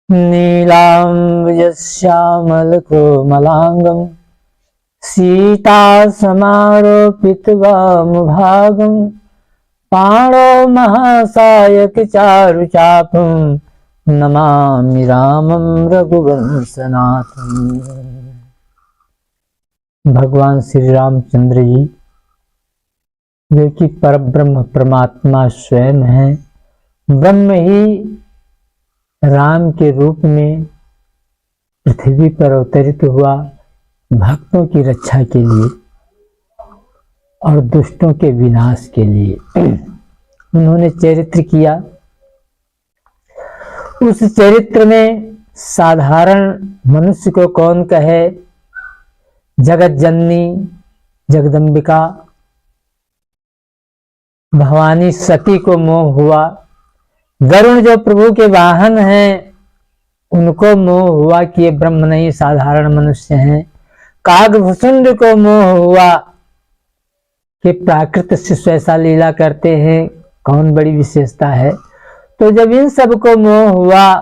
नीलाम्बुजश्यामलकोमलाङ्गं सीतासमारोपितवामभागं पाणौ महासायकचारुचापं नमामि रामं रघुवंशनाथं। भगवान श्री रामचंद्र जी जो कि परब्रह्म परमात्मा स्वयं है, ब्रह्म ही राम के रूप में पृथ्वी पर अवतरित हुआ भक्तों की रक्षा के लिए और दुष्टों के विनाश के लिए उन्होंने चरित्र किया। उस चरित्र में साधारण मनुष्य को कौन कहे, जगत जननी जगदम्बिका भवानी सती को मोह हुआ। गरुण जो प्रभु के वाहन हैं उनको मोह हुआ कि ये ब्रह्म नहीं साधारण मनुष्य हैं। कागभुसुंड को मोह हुआ कि प्राकृत शिष्य ऐसा लीला करते हैं, कौन बड़ी विशेषता है। तो जब इन सब को मोह हुआ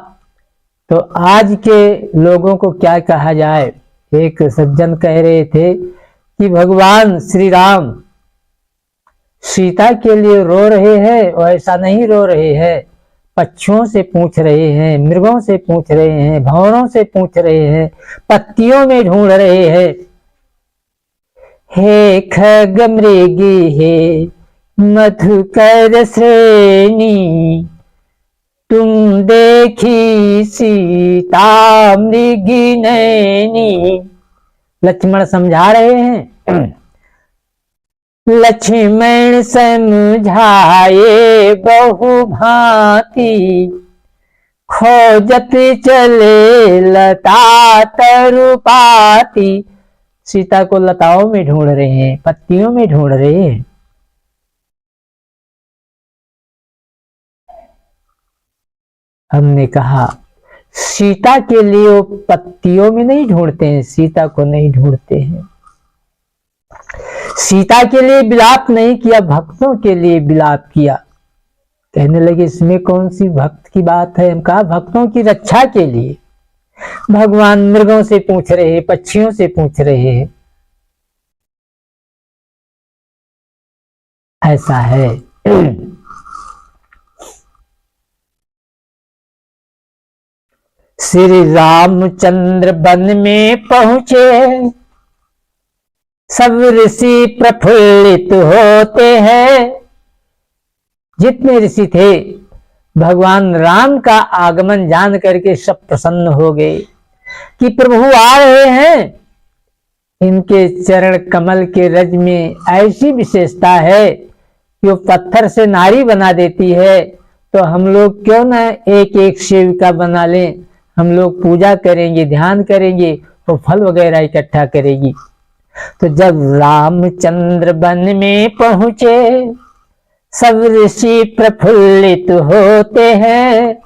तो आज के लोगों को क्या कहा जाए। एक सज्जन कह रहे थे कि भगवान श्री राम सीता के लिए रो रहे हैं और ऐसा नहीं रो रहे हैं, पक्षियों से पूछ रहे हैं, मृगों से पूछ रहे हैं, भंवरों से पूछ रहे हैं, पत्तियों में ढूंढ रहे हैं। हे खग मृगी हे मधुकर श्रेणी, तुम देखी सीता मृगी नैनी। लक्ष्मण समझा रहे हैं। लक्ष्मण समझाए बहु भांति, खोजत चले लता तरुपाती। सीता को लताओं में ढूंढ रहे हैं, पत्तियों में ढूंढ रहे हैं। हमने कहा सीता के लिए वो पत्तियों में नहीं ढूंढते हैं, सीता को नहीं ढूंढते हैं। सीता के लिए विलाप नहीं किया, भक्तों के लिए विलाप किया। कहने लगे इसमें कौन सी भक्त की बात है। हम कहा भक्तों की रक्षा के लिए भगवान मृगों से पूछ रहे हैं, पक्षियों से पूछ रहे हैं। ऐसा है। श्री रामचंद्र वन में पहुंचे, सब ऋषि प्रफुल्लित होते हैं। जितने ऋषि थे भगवान राम का आगमन जान करके सब प्रसन्न हो गए कि प्रभु आ रहे हैं। इनके चरण कमल के रज में ऐसी विशेषता है कि वो पत्थर से नारी बना देती है। तो हम लोग क्यों ना एक एक सेविका बना लें, हम लोग पूजा करेंगे, ध्यान करेंगे, वो फल वगैरह इकट्ठा करेगी। तो जब रामचंद्र वन में पहुंचे, सब ऋषि प्रफुल्लित होते हैं।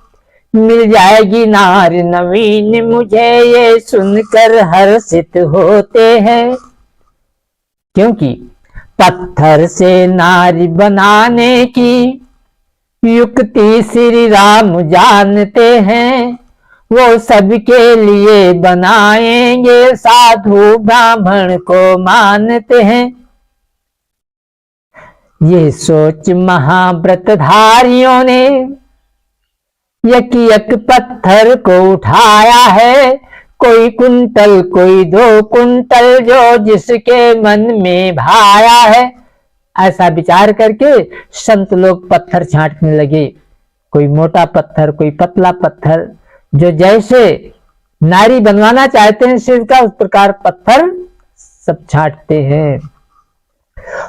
मिल जाएगी नार नवीन मुझे, ये सुनकर हर्षित होते हैं। क्योंकि पत्थर से नारी बनाने की युक्ति श्री राम जानते हैं। वो सबके लिए बनाएंगे, साधु ब्राह्मण को मानते हैं। ये सोच महाव्रतधारियों ने यक यक पत्थर को उठाया है। कोई कुंतल कोई 2 कुंतल, जो जिसके मन में भाया है। ऐसा विचार करके संत लोग पत्थर छांटने लगे। कोई मोटा पत्थर, कोई पतला पत्थर, जो जैसे नारी बनवाना चाहते हैं शिव का, उस प्रकार पत्थर सब छांटते हैं।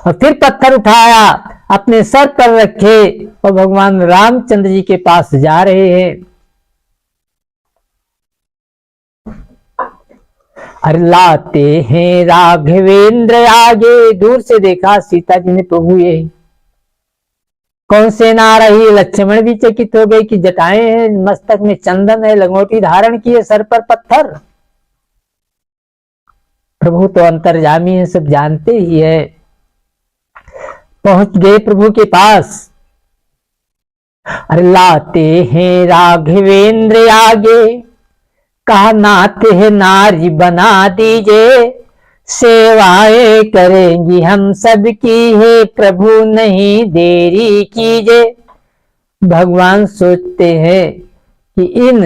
और फिर पत्थर उठाया, अपने सर पर रखे और भगवान रामचंद्र जी के पास जा रहे हैं। अरे लाते हैं राघवेंद्र आगे। दूर से देखा सीता जी ने, प्रभु ये कौन से ना रही। लक्ष्मण भी चकित हो गए कि जटाएं हैं, मस्तक में चंदन है, लंगोटी धारण किए, सर पर पत्थर। प्रभु तो अंतर्यामी है, सब जानते ही है। पहुंच गए प्रभु के पास। अरे लाते हैं राघवेंद्र आगे, कहा नाते हैं नारी बना दीजिए, सेवाएं करेंगी हम सब की, है प्रभु नहीं देरी कीजिए। भगवान सोचते हैं कि इन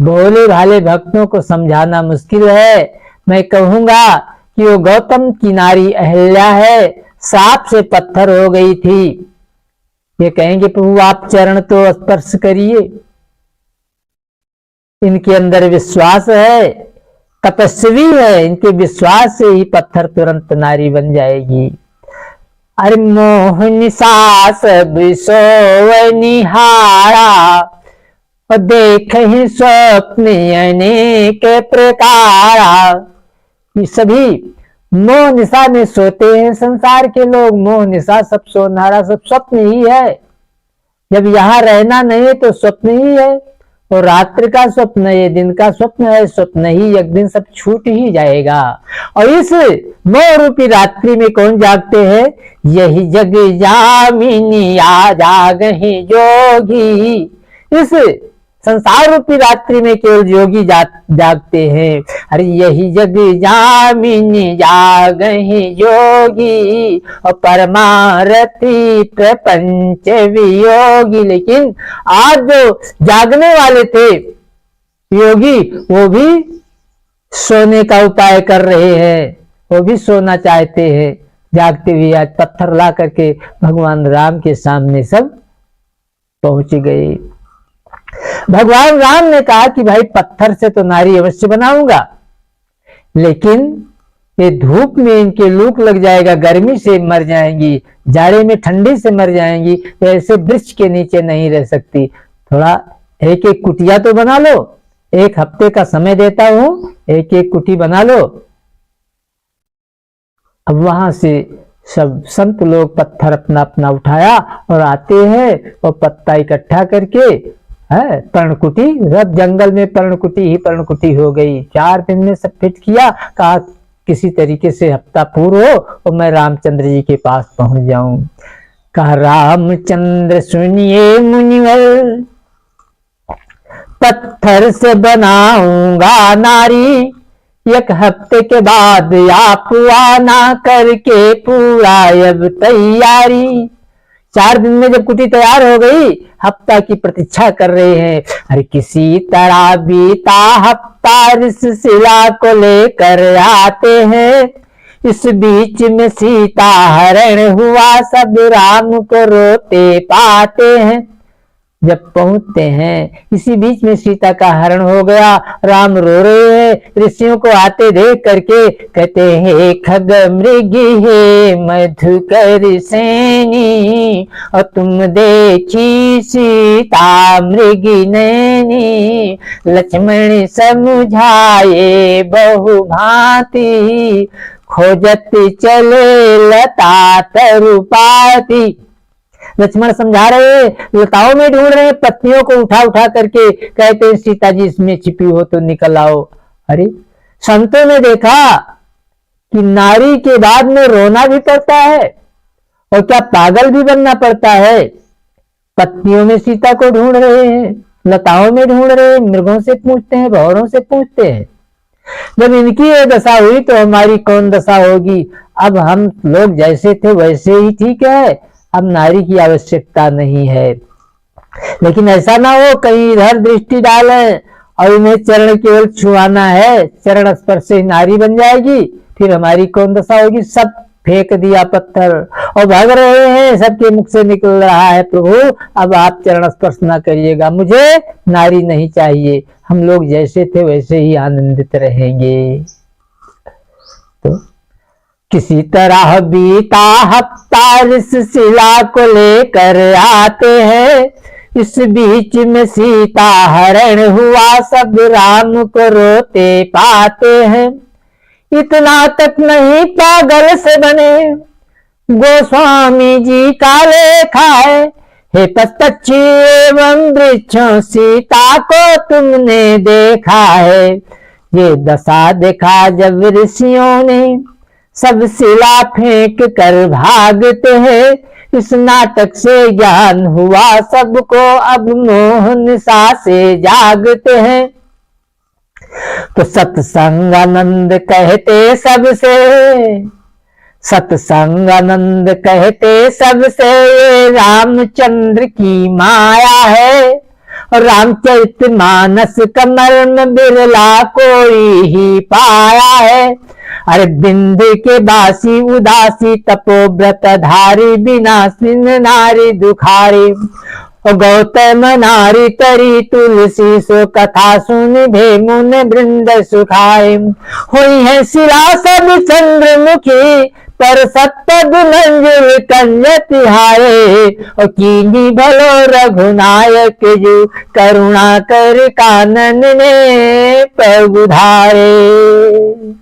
भोले भाले भक्तों को समझाना मुश्किल है, मैं कहूंगा कि वो गौतम की नारी अहल्या है, सांप से पत्थर हो गई थी। ये कहेंगे प्रभु आप चरण तो स्पर्श करिए। इनके अंदर विश्वास है, तपस्वी है, इनके विश्वास से ही पत्थर तुरंत नारी बन जाएगी। अरे मोह निशा सब सोव निहारा, और देख ही स्वप्न अनेक प्रकारा। ये सभी मोह निशा में सोते हैं संसार के लोग, मोह निशा सब सोनारा, सब स्वप्न ही है। जब यहाँ रहना नहीं है तो स्वप्न ही है, और रात्रि का स्वप्न ये दिन का स्वप्न है, स्वप्न ही एक दिन सब छूट ही जाएगा। और इस मोह रूपी रात्रि में कौन जागते हैं? यही जग जामिनी आ जागहि जोगी। इस संसार रूपी रात्रि में केवल योगी जागते हैं। अरे यही जग जामिनी जागहि जोगी, और परमारथी प्रपंच वियोगी। लेकिन आज जो जागने वाले थे योगी, वो भी सोने का उपाय कर रहे हैं, वो भी सोना चाहते हैं। जागते हुए आज पत्थर ला करके भगवान राम के सामने सब पहुंच गए। भगवान राम ने कहा कि भाई पत्थर से तो नारी अवश्य बनाऊंगा, लेकिन ये धूप में इनके लूक लग जाएगा, गर्मी से मर जाएंगी, जाड़े में ठंडी से मर जाएंगी, तो ऐसे वृक्ष के नीचे नहीं रह सकती। थोड़ा एक एक कुटिया तो बना लो, 1 हफ्ते का समय देता हूं, एक एक कुटी बना लो। अब वहां से सब संत लोग पत्थर अपना अपना उठाया और आते हैं, और पत्ता इकट्ठा करके है पर्णकुटी, सब जंगल में पर्णकुटी ही पर्णकुटी हो गई। 4 दिन में सब फिट किया, कहा किसी तरीके से हफ्ता पूर्व हो और मैं रामचंद्र जी के पास पहुंच जाऊं। कहा रामचंद्र सुनिए मुनिवर, पत्थर से बनाऊंगा नारी, 1 हफ्ते के बाद आप आना करके पूरा अब तैयारी। 4 दिन में जब कुटी तैयार हो गई, हफ्ता की प्रतीक्षा कर रहे हैं। अरे किसी तरह बीता हफ्ता, ऋषिशिला को लेकर आते हैं। इस बीच में सीता हरण हुआ, सब राम को रोते पाते हैं। जब पहुंचते हैं, इसी बीच में सीता का हरण हो गया, राम रो रहे हैं। ऋषियों को आते देख करके कहते हैं खग मृगी हे मधुकर सेनी, और तुम देखी सीता मृगी नैनी, लक्ष्मण समझाए बहु भांति, खोजत चले लता तरुपाती। लक्ष्मण समझा रहे, लताओं में ढूंढ रहे, पत्तियों को उठा उठा करके कहते हैं सीता जी इसमें छिपी हो तो निकल आओ। अरे संतों ने देखा कि नारी के बाद में रोना भी पड़ता है, और क्या पागल भी बनना पड़ता है। पत्तियों में सीता को ढूंढ रहे हैं, लताओं में ढूंढ रहे हैं, मृगों से पूछते हैं, भौरों से पूछते हैं। जब इनकी ये दशा हुई तो हमारी कौन दशा होगी। अब हम लोग जैसे थे वैसे ही ठीक है, अब नारी की आवश्यकता नहीं है। लेकिन ऐसा ना हो कहीं इधर दृष्टि डालें और इन्हें चरण केवल छुआना है, चरण स्पर्श से नारी बन जाएगी, फिर हमारी कौन दशा होगी। सब फेंक दिया पत्थर और भाग रहे हैं, सबके मुख से निकल रहा है प्रभु अब आप चरण स्पर्श ना करिएगा, मुझे नारी नहीं चाहिए, हम लोग जैसे थे वैसे ही आनंदित रहेंगे। तो किसी तरह बीता हफ्ता ऋषिशिला को लेकर आते हैं, इस बीच में सीता हरण हुआ, सब राम को रोते पाते हैं। इतना तक नहीं पागल से बने गोस्वामी जी का लेखा है, हे पक्षी एवं वृक्षों सीता को तुमने देखा है। ये दशा देखा जब ऋषियों ने, सब शिला फेंक कर भागते हैं, इस नाटक से ज्ञान हुआ सबको, अब मोह निशा से जागते हैं। तो सत्संग आनंद कहते सबसे, सत्संग आनंद कहते सबसे, ये रामचंद्र की माया है। और रामचरित मानस का मर्म बिरला कोई ही पाया है। अरे बिंद के बासी उदासी तपोव्रत धारी, बिनासिन नारी दुखारी। गौतम नारी तरी तुलसी, सो कथा सुन भेमुन वृंद सुखाए। हुई है शिला सब चंद्रमुखी, पर सत्पद मंजुल कन्या तिहारे। और कीनी भलो रघुनायक जू, करुणा कर कानन ने प्रभु धारे।